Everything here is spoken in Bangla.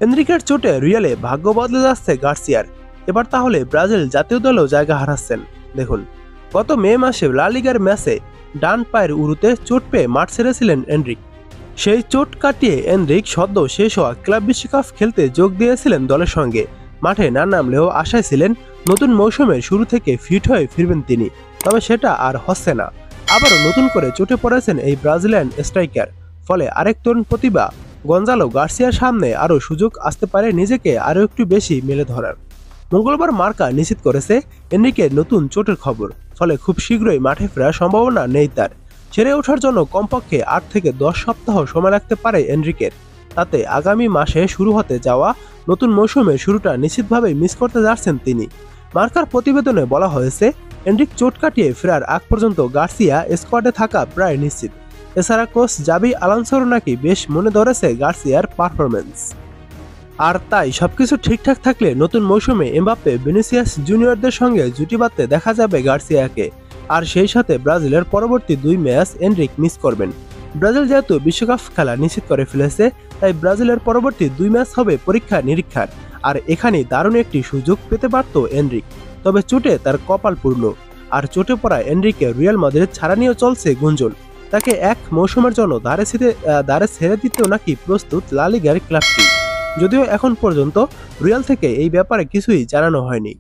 এনরিকের চোটে রিয়ালে ভাগ্য বদলে যাচ্ছে গার্সিয়ার। এবার তাহলে ব্রাজিল জাতীয় দলেও জায়গা হারাচ্ছেন। দেখুন, গত মে মাসে লা লিগার ম্যাচে ডান পায়ের উরুতে চোট পেয়ে মাঠ ছেড়েছিলেন এনরিক। সেই চোট কাটিয়ে এনরিক সদ্য শেষ হওয়া ক্লাব বিশ্বকাপ খেলতে যোগ দিয়েছিলেন দলের সঙ্গে। মাঠে না নামলেও আশায় ছিলেন নতুন মৌসুমের শুরু থেকে ফিট হয়ে ফিরবেন তিনি, তবে সেটা আর হচ্ছে না। আবারও নতুন করে চোটে পড়েছেন এই ব্রাজিলিয়ান স্ট্রাইকার। ফলে আরেক তরুণ প্রতিভা গঞ্জালো গার্সিয়ার সামনে আরও সুযোগ আসতে পারে নিজেকে আরও একটু বেশি মেলে ধরার। মঙ্গলবার মার্কা নিশ্চিত করেছে এনরিকের নতুন চোটের খবর, ফলে খুব শীঘ্রই মাঠে ফেরার সম্ভাবনা নেই তার। ছেড়ে ওঠার জন্য কমপক্ষে 8 থেকে 10 সপ্তাহ সময় লাগতে পারে এনরিকের। তাতে আগামী মাসে শুরু হতে যাওয়া নতুন মৌসুমের শুরুটা নিশ্চিতভাবেই মিস করতে যাচ্ছেন তিনি। মার্কার প্রতিবেদনে বলা হয়েছে, এনরিক চোট কাটিয়ে ফেরার আগ পর্যন্ত গার্সিয়া স্কোয়াডে থাকা প্রায় নিশ্চিত। এছাড়া কোচ জাবি আলোনসোর নাকি বেশ মনে ধরেছে গার্সিয়ার পারফরম্যান্স। আর তাই সবকিছু ঠিকঠাক থাকলে নতুন মৌসুমে এমবাপ্পে ভিনিসিয়াস জুনিয়রদের সঙ্গে জুটি বাঁধতে দেখা যাবে গার্সিয়াকে। আর সেই সাথে ব্রাজিলের পরবর্তী 2 ম্যাচ এনরিক মিস করবেন। ব্রাজিল যেহেতু বিশ্বকাপ খেলা নিশ্চিত করে ফেলেছে, তাই ব্রাজিলের পরবর্তী 2 ম্যাচ হবে পরীক্ষা নিরীক্ষার। আর এখানেই দারুণ একটি সুযোগ পেতে পারত এনরিক, তবে চোটে তার কপাল পূর্ণ। আর চোটে পড়া এনরিকে রিয়াল মাদ্রিদ ছাড়া নিয়েও চলছে গুঞ্জন। তাকে এক মৌসুমের জন্য দাঁড়ে ছেড়ে দিতেও নাকি প্রস্তুত লা লিগার ক্লাবটি, যদিও এখন পর্যন্ত রিয়াল থেকে এই ব্যাপারে কিছুই জানানো হয়নি।